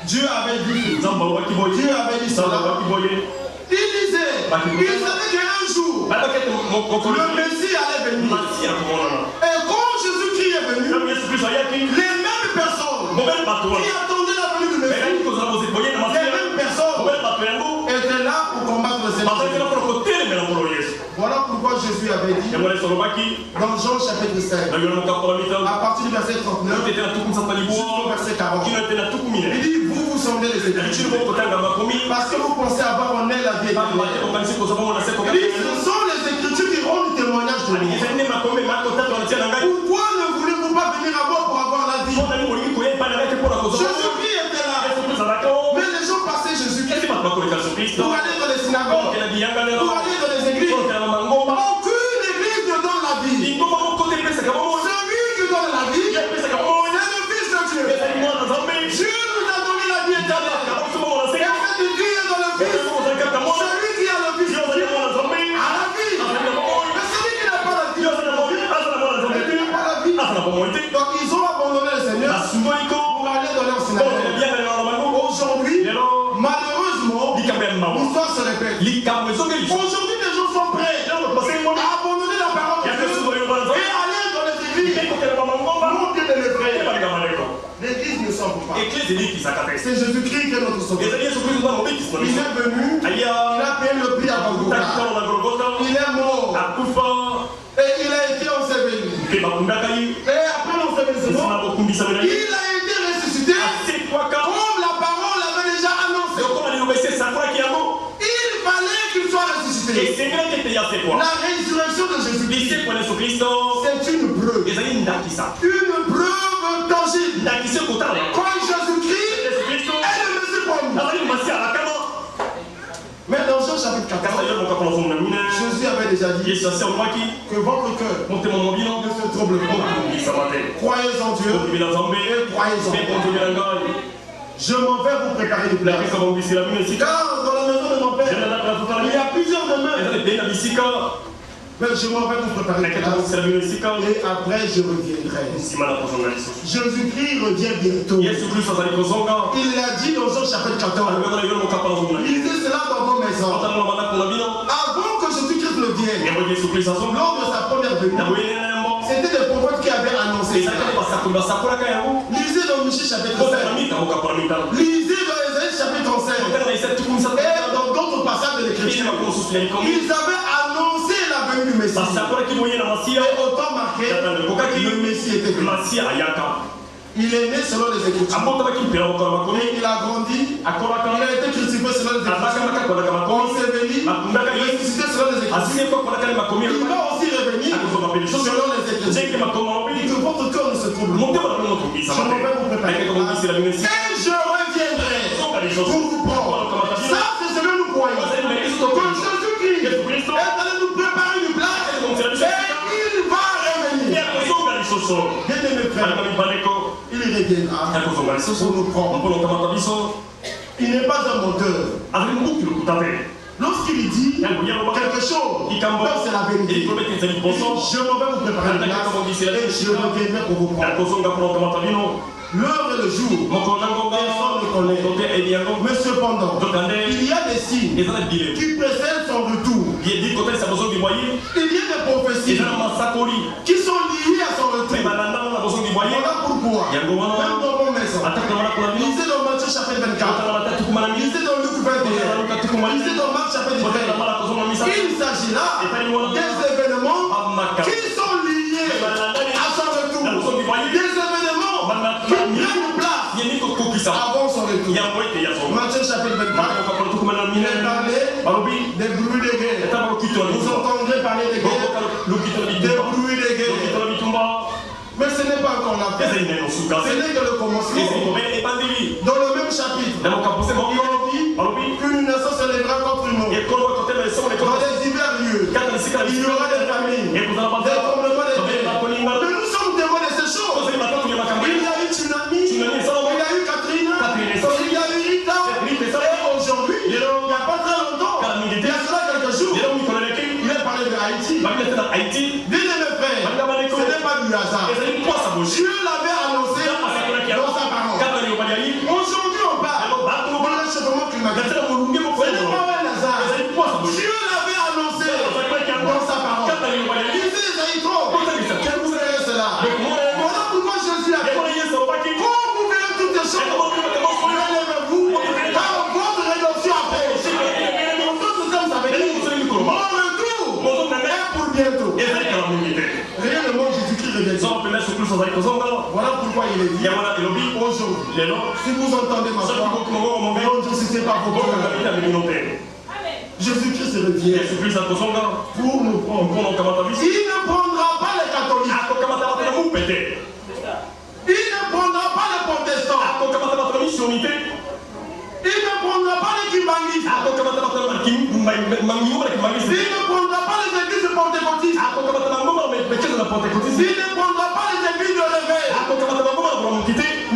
Dieu avait dit cela. Il disait, il savait qu'un jour, le Messie allait venir. Et quand Jésus-Christ est venu, les mêmes personnes qui attendaient la venue du Messie, les mêmes personnes étaient là pour combattre le Seigneur. Voilà pourquoi Jésus avait dit dans Jean chapitre 5, à partir du verset 39 jusqu'au verset 40, il dit, vous semblez les Écritures parce que vous pensez avoir en elle la vie éternelle. Il dit, ce sont les Écritures qui rendent témoignage de lui. Pourquoi ne voulez-vous pas venir à moi pour avoir la vie? Jésus-Christ était là. Mais les gens passaient Jésus-Christ pour aller dans les synagogues, pour aller dans les églises. Aucune église ne donne la vie. Celui qui donne la vie, c'est le Fils de Dieu. Dieu nous a donné la vie éternelle. Et cette vie est dans le Fils. Celui qui a le Fils de Dieu a la vie. Mais celui qui n'a pas la vie, il n'a pas la vie. Donc ils ont abandonné le Seigneur pour aller dans leur synagogue. Aujourd'hui, malheureusement, l'histoire se répète. Aujourd'hui, les gens sont prêts à abandonner la parole de Dieu et aller dans les églises. Mon Dieu de l'Évêque. L'église ne s'en fout pas. C'est Jésus-Christ qui est notre sauveur. Il est venu, il a payé le prix à Golgotha. Il est mort. Et il a été enseveli. Et après l'ensevelissement, il a été ressuscité. Comme la parole avait déjà annoncé. Il fallait qu'il soit ressuscité. La résurrection de Jésus-Christ, c'est une preuve. Une preuve tangible. Quand Jésus-Christ est le Messie pour nous. Mais dans Jean chapitre 14, Jésus avait déjà dit que votre cœur ne se trouble pas. Croyez en Dieu et croyez en moi. Je m'en vais vous préparer une place. Car dans la maison de mon Père, il y a plusieurs demeures. Mais je m'en vais vous préparer une place. Et après je reviendrai. Jésus-Christ revient bientôt. Il l'a dit dans Jean chapitre 14. Lisez cela dans vos maisons. Avant que Jésus-Christ ne vienne, lors de sa première venue, c'était des prophètes qui avaient annoncé ça. Lisez dans Michée chapitre 7. Lisez dans Ésaïe chapitre 7. Et dans d'autres passages de l'Écriture, ils avaient annoncé la venue du Messie. Et autant marqué, le Messie était venu. Il est né selon les Écritures. Et il a grandi. Il a été crucifié selon les Écritures. Enseveli. Ressuscité selon les Écritures. Il va aussi revenir selon les Écritures. Que votre cœur ne se trouble pas. Je m'en vais vous préparer. Et je reviendrai pour vous prendre. Ça, c'est ce que nous croyons. Que Jésus-Christ est allé nous préparer une place. Et il va revenir. Bien-aimés frères, il reviendra pour nous prendre. Il n'est pas un menteur. Lorsqu'il dit quelque chose, c'est la vérité. Je m'en vais vous préparer une place et je reviendrai pour vous prendre. L'heure et le jour, personne ne connaît. Mais cependant, il y a des signes qui précèdent son retour. Il y a des prophéties qui sont liées à son retour. Voilà pourquoi, même dans vos maisons, lisez dans Matthieu chapitre 24, lisez dans Luc 21, lisez dans Marc chapitre 20. Il s'agit là des événements qui sont liés à son retour. Des événements qui prennent place avant son retour. Matthieu chapitre 24, il est parlé des bruits de guerre. Vous entendrez parler de guerre, des bruits de guerre. Mais ce n'est pas encore la fin. Ce n'est que le commencement. Dans le même chapitre, il dit qu'une nation s'élèvera contre une autre. Dans les divers lieux, il y aura des famines, des tremblements de terre. Mais nous sommes témoins de ces choses. Il y a eu tsunami, il y a eu Catherine, il y a eu Rita. Et aujourd'hui, il n'y a pas très longtemps, il y a cela quelques jours, il est parlé de Haïti. Bien aimés frères, ce n'est pas du hasard. Dieu l'avait annoncé dans sa parole. Aujourd'hui on parle il dit aujourd'hui, si vous entendez ma voix, ne suscitez pas vos cœurs. Jésus-Christ revient pour nous prendre. Il ne prendra pas les catholiques. Il ne prendra pas les protestants. Il ne prendra pas les kimbangistes. Il ne prendra pas les églises pentecôtistes. Il ne prendra pas les églises de réveil.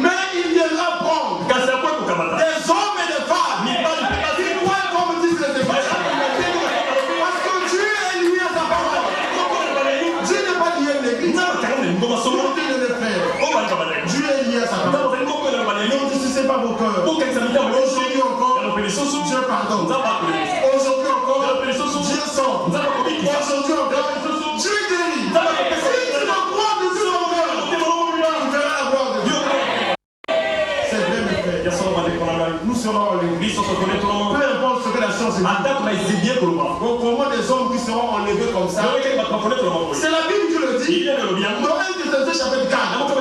Mais il viendra prendre des hommes et des femmes. Il pourrait comme disent les évangélistes. Parce que Dieu est lié à sa parole. Dieu n'est pas lié à l'église. Dieu est lié à sa parole. Ne discutez pas vos cœurs. Aujourd'hui encore, Dieu pardonne. Aujourd'hui encore, Dieu sauve. Aujourd'hui encore, Dieu guérit. Si tu le crois de tout ton cœur, tu verras la gloire de Dieu. C'est vrai, mes frères. Nous serons en l'église. Peu importe ce que la chance est. Donc, comment des hommes qui seront enlevés comme ça? C'est la Bible qui le dit. Dans 1 Thessaloniciens chapitre 4. Donc,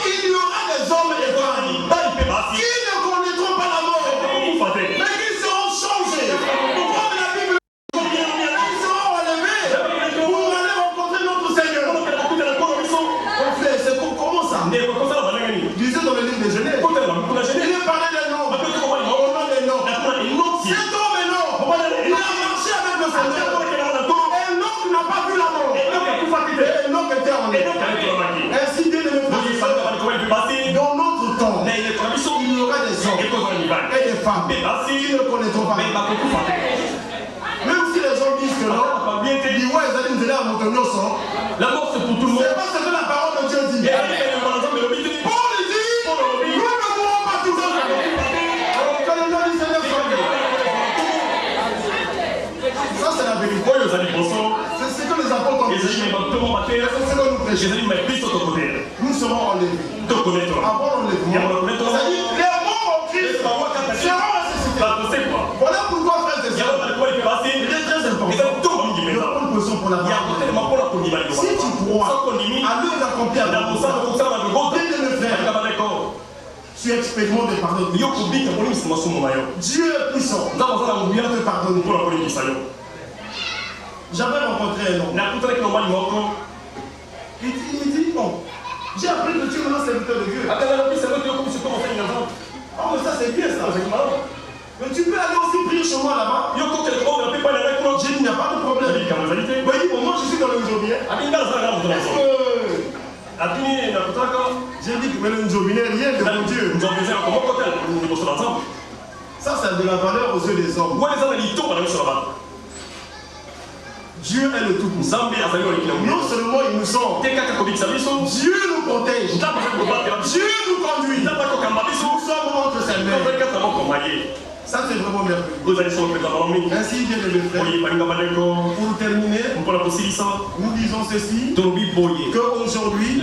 il y aura des hommes et des femmes qui ne connaîtront pas la mort, mais qui seront changés. Comme la Bible dit, ils seront enlevés pour aller rencontrer notre Seigneur. C'est comment ça? Lisez dans le livre de Genèse. Il parlait des noms. Au nom des noms. Cet homme est mort. Il a marché avec le Seigneur. Et l'homme n'a pas vu la mort. Et l'homme était enlevé. Ainsi, Dieu ne me fait dans notre temps, il y aura des hommes et des femmes qui ne connaîtront pas. Même si les gens disent que non, la mort c'est pour tout le monde. C'est pas ce que la parole de Dieu dit. Paul dit, nous ne mourrons pas tous ensemble. Que le nom du Seigneur soit béni. Ça c'est la vérité. C'est ce que les apôtres ont dit. C'est ce que nous prêchons. Nous serons enlevés. Avant l'enlèvement, c'est-à-dire les morts en Christ seront ressuscités. Voilà pourquoi, frères et sœurs, il est très important de prendre position pour la mort. Si tu crois à l'œuvre accomplie à la mort, tu expérimentes des pardons. Dieu est puissant. Il vient te pardonner. J'avais rencontré un homme. Il me dit, bon, j'ai appris que tu es maintenant serviteur de Dieu. Ah, mais ça c'est bien ça. Mais tu peux aller aussi prier chez moi là-bas. J'ai dit, il n'y a pas de problème. Oui, moi je suis dans le Njobien. J'ai dit que le Njobien n'est rien de mon Dieu. Ça c'est de la valeur aux yeux des hommes. Dieu est le Tout-Puissant. Non seulement il nous sauve, Dieu nous protège, Dieu nous conduit. Nous sommes notre Seigneur. Ça c'est vraiment merveilleux. Ainsi, bien les frères, pour terminer, nous disons ceci, qu'aujourd'hui,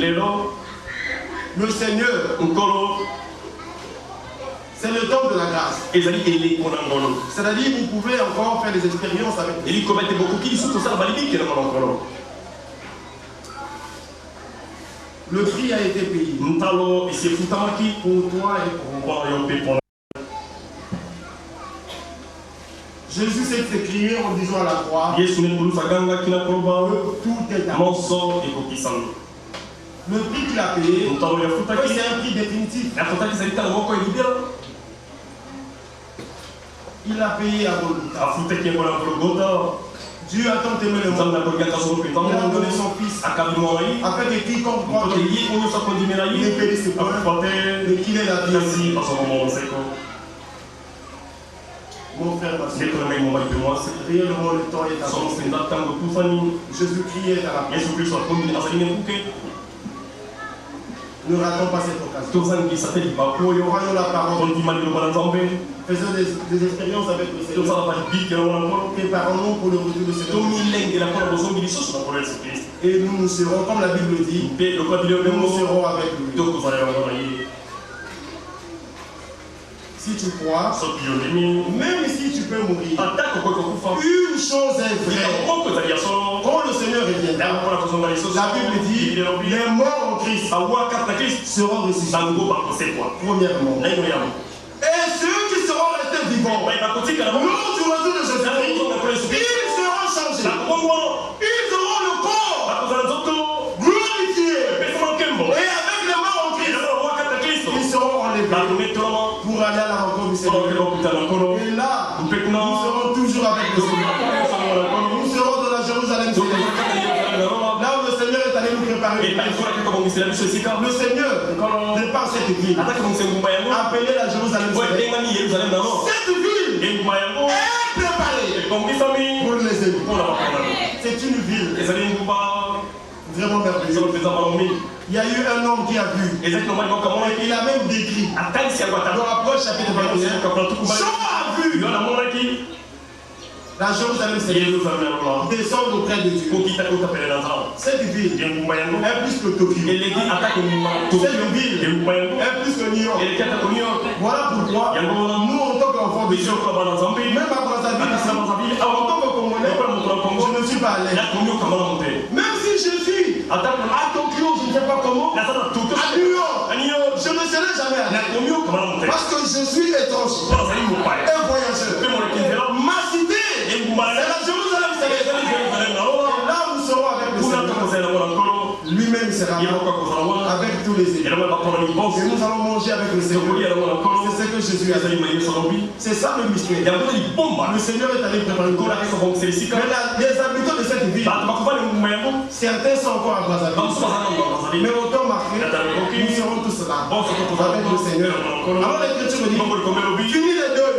le Seigneur, c'est le temps de la grâce. C'est-à-dire vous pouvez encore faire des expériences avec lui. Le prix a été payé pour toi et pour moi. Jésus s'est crié en disant à la croix, tout est à moi. Le prix qu'il a payé, c'est un prix définitif. Il a payé à Golgotha. Dieu a tant aimé le monde. Il a donné son fils. Afin que quiconque croit en lui ne périsse pas, mais qu'il ait la vie. Mon frère, ma soeur, réellement le temps est à nous. Jésus-Christ est à la place. Ne ratons pas cette occasion. Voyons la parole. Faisons des expériences avec le Seigneur. Préparons-nous pour le retour de Seigneur. Et nous serons, comme la Bible dit, nous serons avec lui. Si tu crois, même si tu peux mourir, une chose est vraie. Quand le Seigneur reviendra, la Bible dit les morts en Christ seront ressuscités. Premièrement. Et ceux qui seront restés vivants, lors du retour de Jésus-Christ, ils seront changés. Ils auront le corps glorifié. Et avec les morts en Christ, ils seront enlevés pour aller à la rencontre du Seigneur. Et là, nous serons toujours avec le Seigneur. Nous serons dans la Jérusalem céleste. Là où le Seigneur est allé nous préparer. Le Seigneur, de par cette ville, appelée la Jérusalem céleste. Cette ville est préparée pour les élus. C'est une ville vraiment merveilleuse. Il y a eu un homme qui a vu. Et il a même décrit. Dans l'approche chapitre 21. Jean a vu la Jérusalem céleste descendre auprès de Dieu. Cette ville est plus que Tokyo. Cette ville est plus que New York. Voilà pourquoi nous, en tant qu'enfants de Dieu, même à Brazzaville, en tant que Congolais, je ne suis pas allé. Même si je suis à Tokyo, je ne sais pas comment. À New York, je ne serai jamais allé. Parce que je suis étranger, un voyageur. Ma cité, c'est la Jérusalem céleste. Là où nous serons avec le Seigneur, lui-même sera là avec tous les élus. Et nous allons manger avec le Seigneur. C'est ce que Jésus a dit. C'est ça le mystère. Le Seigneur est allé préparer une cour. Mais les habitants de cette ville, certains sont encore à Brazzaville. Mais autant marqué, nous serons tous là avec le Seigneur. Alors l'Écriture me dit, finis les deux.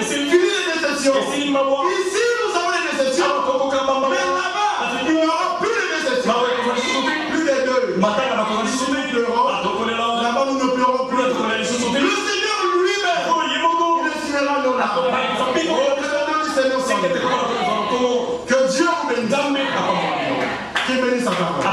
Finis les déceptions. Ici nous avons les déceptions. Mais là-bas, il n'y aura plus de déceptions. Plus les deux. Nous pleurons. Là-bas, nous ne pleurons plus. Le Seigneur lui-même, il signera nos larmes. Que Dieu vous bénisse. Qui bénisse sa parole.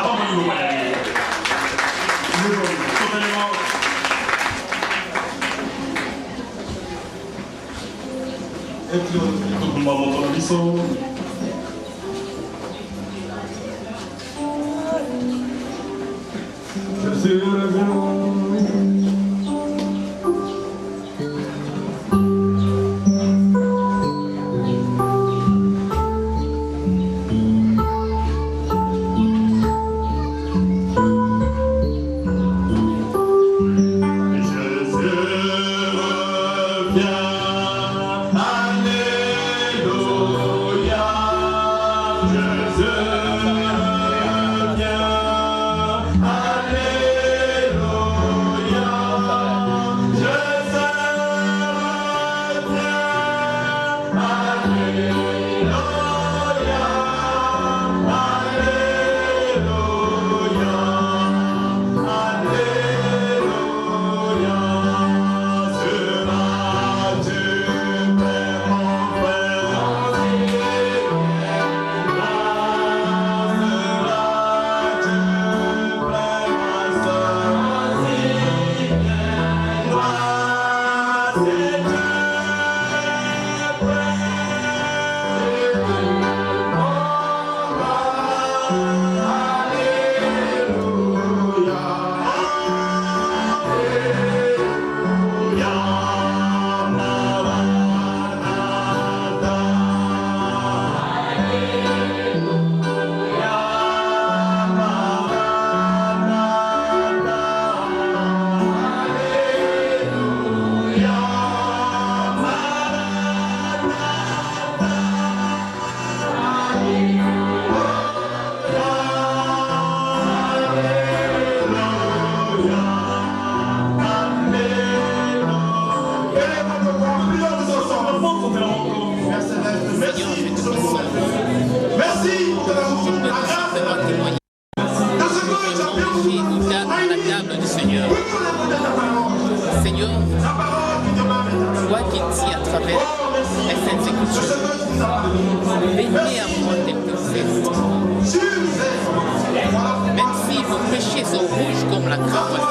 Rouge comme la cravate.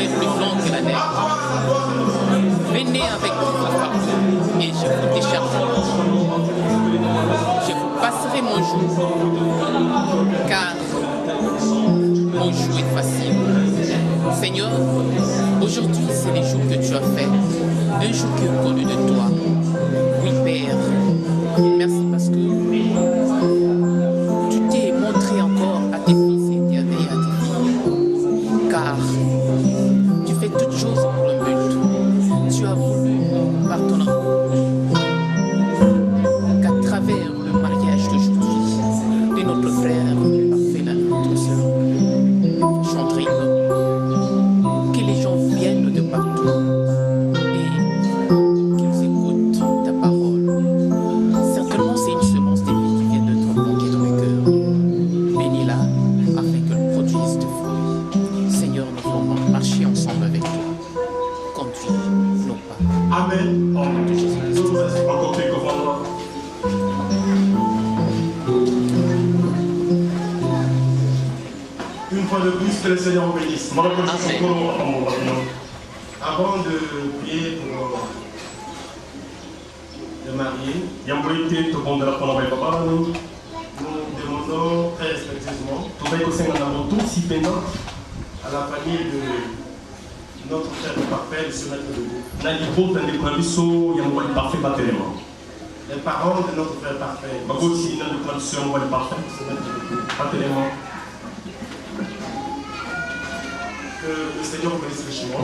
serait plus long que la neige. Venez avec votre fardeau et je vous déchargerai. Je vous passerai mon joug, car mon joug est facile. Seigneur, aujourd'hui c'est le jour que tu as fait, un jour qui est connu de toi. Oui, Père, merci parce que tu t'es montré encore à tes fils et à tes filles, car tu fais toutes choses pour le but. Tu as voulu, par ton amour, qu'à travers le mariage d'aujourd'hui de notre frère parfait, notre sœur Chandrine, que les gens viennent de partout et qu'ils écoutent ta parole. Certainement, c'est une semence de vie qui vient de te manquer dans le cœur. Bénis-la afin qu'elle produise de fruits. Seigneur, nous voulons marcher ensemble avec toi. Conduis nos pas. Amen. Au nom de Jésus-Christ. Encore quelques fois. Une fois de plus, que le Seigneur vous bénisse. Avant de prier pour le marié, nous demandons très respectueusement à la famille de notre frère parfait de se mettre debout. Les parents de notre frère parfait se mettre debout. Que le Seigneur vous bénisse richement.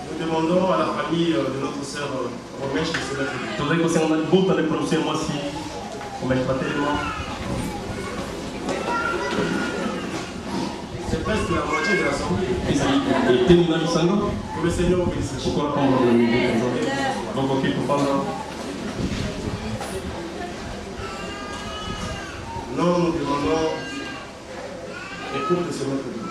Nous demandons à la famille de notre sœur Romèche de se mettre debout. C'est presque la moitié de l'assemblée. Que le Seigneur vous bénisse richement. Non, nous demandons les couples de se mettre debout.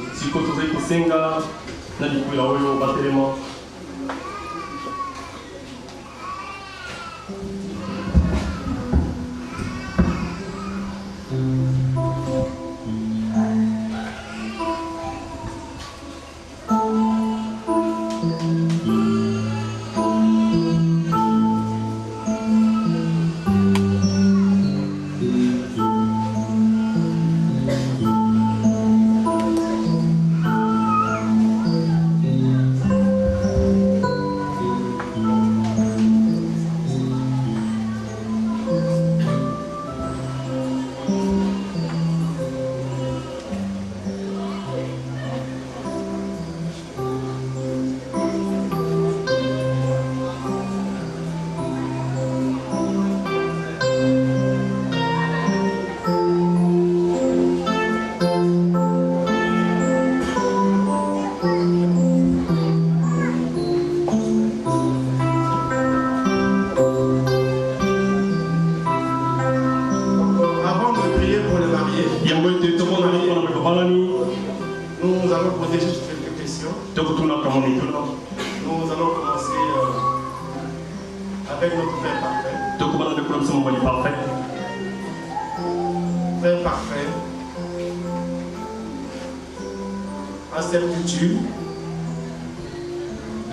Nous allons poser juste quelques questions. Nous allons commencer avec notre Père parfait. Père parfait, acceptes-tu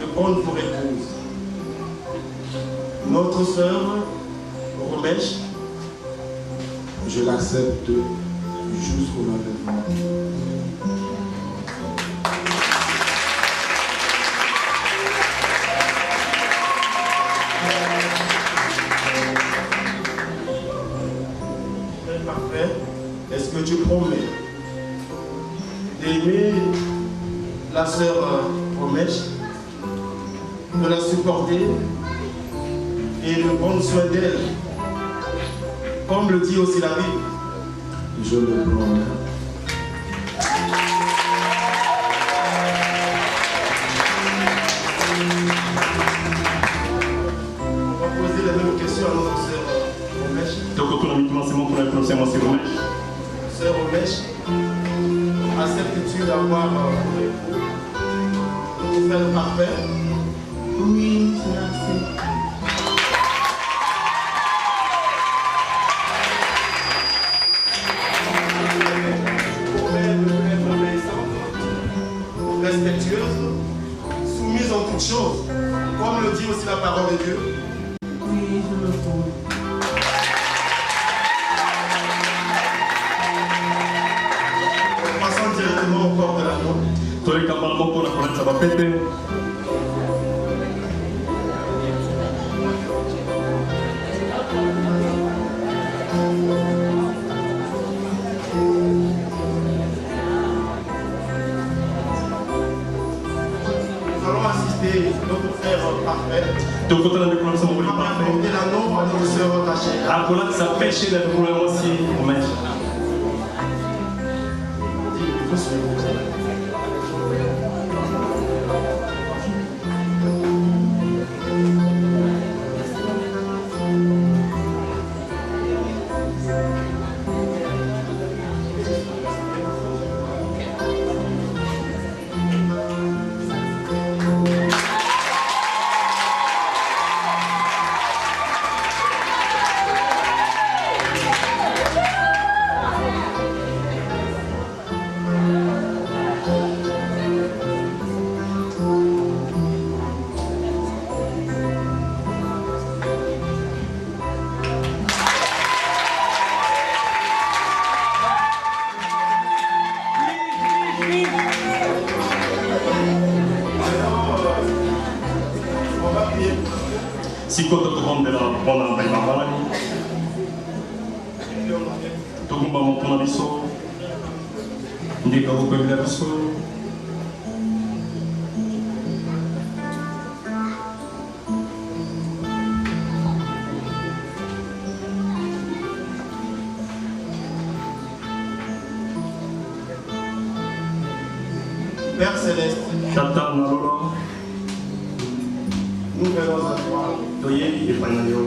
de prendre pour épouse notre sœur Romèche? Je l'accepte jusqu'au l'enlèvement. Parfait. Est-ce que tu promets d'aimer la sœur Romèche, de la supporter et de prendre soin d'elle, comme le dit aussi la Bible? Je le promets. On va poser la même question à notre sœur Romèche. Sœur Romèche, acceptes-tu d'avoir notre frère parfait? Oui, je l'accepte. Promets de me dire aussi la parole de Dieu? Oui, je le prends. Passons directement au corps de l'agneau. Nous allons assister notre frère parfait. On va apporter l'anneau à notre sœur Sikoto tokondela mpona mbayimabalani togumba mopona biso ndika kopemela biso Père Céleste, tata na lolo nous venons à toi toyebi epai na yo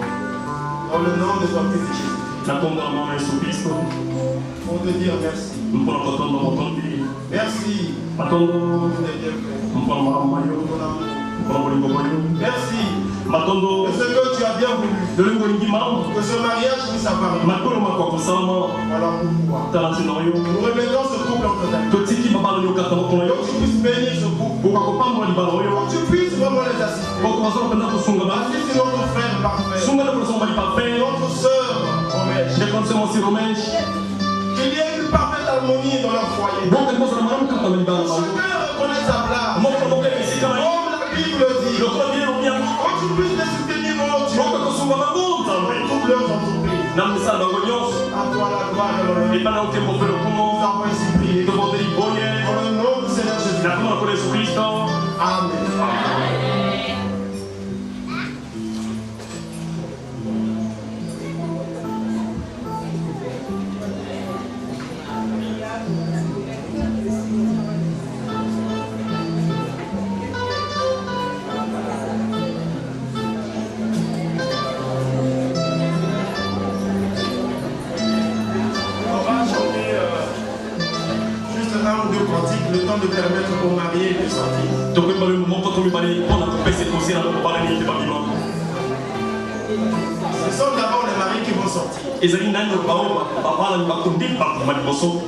dans le nom de ton Fils Jésus na kombo na mwana yesu kristo pour te dire merci. mpona kotondo motondi Merci matondo pour tes bienfaits, mpona makambo na yo pour ton amour. mpona bolingo bwa yo Merci matondo de ce que tu as bien voulu lolingo olingi malamu que ce mariage puisse avoir lieu. makolo makwa kosalama Voilà pourquoi tala ntina na yo nous remettons ce couple entre ta main. totiki babala yo kata mokolo yo Que tu puisses bénir ce couple, koka kopambola libala oyo que tu puisses vraiment les assister. bokozala mpenza kosunga ba Assiste notre frère parfait, sunga nde kolosonga bali parfait notre sœur Romèche. ndekonse mosi romesh Qu'il y ait une parfaite harmonie dans leur foyer. boke kozala malamu kata na libala na yo Chacun reconnaît sa place. moko moke esika na yo Comme la Bible dit, lokola bie lobiango que tu puisses les soutenir, mon Dieu, boke kosunga bango nzambe dans toutes leurs entreprises. na misala bango nyonso À toi la gloire et l'honneur. epai na okembo mpe Nous lokumo avons ainsi prié. tobondeli boye Dans le nom du Seigneur Jésus. na komona kola yesu kristo Amen. On va chanter juste un ou deux cantiques, le temps de permettre aux mariés de sortir. tokoyeba lelo moko to mibale mpona kopesa ekosi na mobalani te babima Ce sont d'abord les maris qui vont sortir. ezali nani bao babalani bakondi bakoma liboso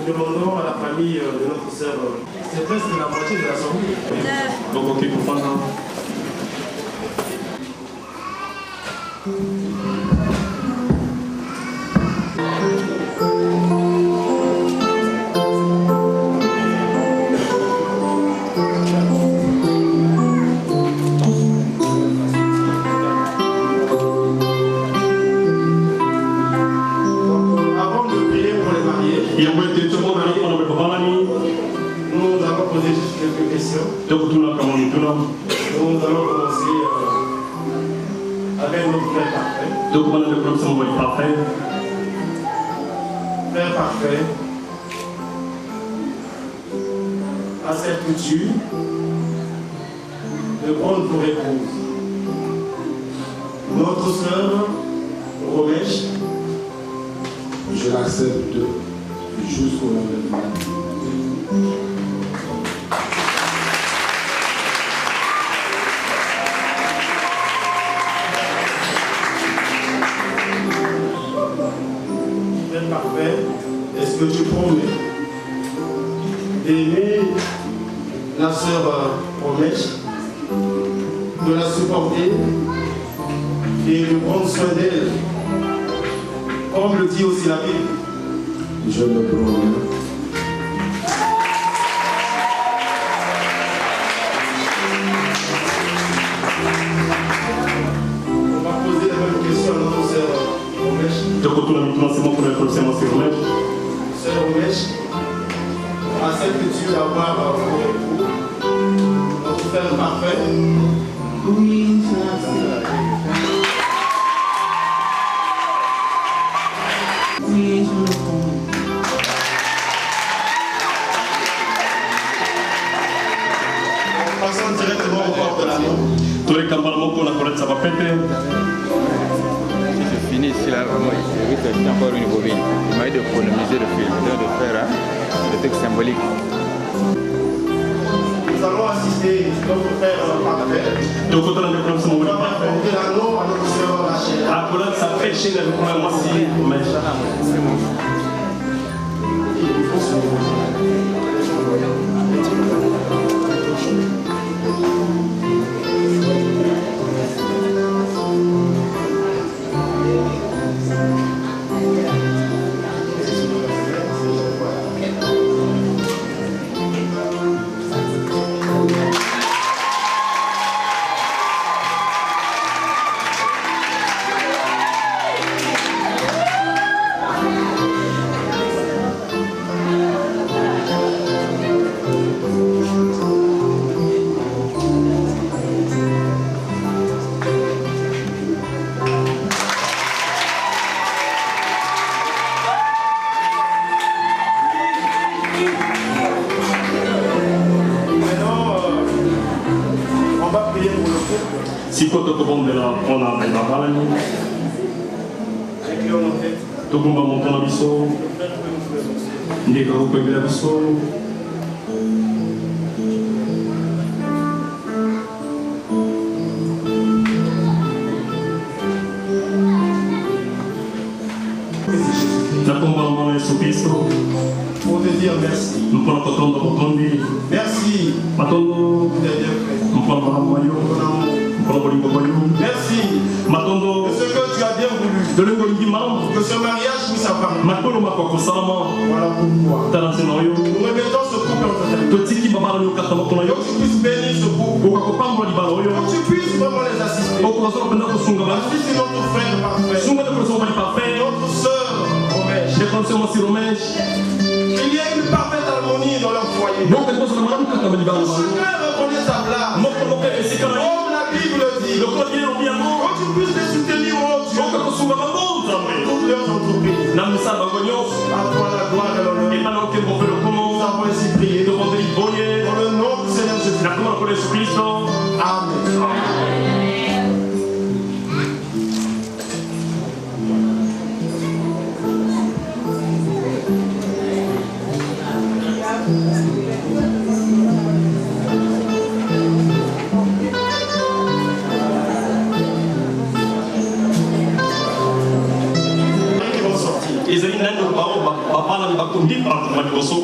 Nous demandons à la famille de notre sœur, c'est presque la moitié de la somme. Donc, ok, pour prendre. Nous allons poser juste quelques questions. Nous allons commencer avec notre Père parfait. Père parfait, acceptes-tu de prendre pour épouse notre sœur Romèche? Je l'accepte jusqu'au lendemain. Père parfait, est-ce que tu promets d'aimer la sœur Romèche, de la supporter et de prendre soin d'elle, comme le dit aussi la Bible? Je le promets. On va poser la même question à notre sœur Romèche. Sœur Romèche, acceptes-tu d'avoir pour époux notre Père parfait? Oui, je l'accepte. Oui, je le promets. Passons directement au corps de l'anneau. Si je finis ici, là, vraiment, j'ai vu que j'étais encore une bobine. Il m'a dit d'économiser le film, de faire le truc symbolique. Nous allons assister notre Père parfait. On va apporter l'anneau à notre sœur Rachel. Si tu as bombela, on a la balle. Tu peux monter la biseau. N'est pas au pays de la biseau. La combat est sous piste. Pour te dire merci. Nous prenons le temps de retourner. Merci. Matondo. Nous prenons le maillot. Merci Matondo. de ce que tu as bien voulu. De l'engouement. Que ce mariage puisse apparaître. Makolo makoko salama. Voilà pourquoi. Taranzinoyo. Nous remettons ce couple entre tes mains. Totiki babala yo katama kono yo. Que tu puisses bénir ce couple. Okakopamba libalo yo. Que tu puisses vraiment les assister. Okuraso penda kusunga ba. Assiste notre frère parfait. Sunga de personne bali parfait. Notre sœur Romèche. De personne si Romèche. Il y a une parfaite harmonie dans leur foyer. Donc de personne maramu katama libalo. Chacun reconnaît sa place. Moko moko esikana. Comme la Bible dit. Le code bien bien. Que tu puisses les soutenir, oh Dieu. Donc kusunga bango zamwe. Toutes leurs entreprises. Na misa bagonyos. À toi la gloire et l'honneur. Et pendant que mon frère Nous comment avons ainsi prié. de rendre bonne. Dans le nom du Seigneur Jésus. Na kuma ko Yesu Kristo. Amen. Ezali nando bao ba bana bakundi bato maliboso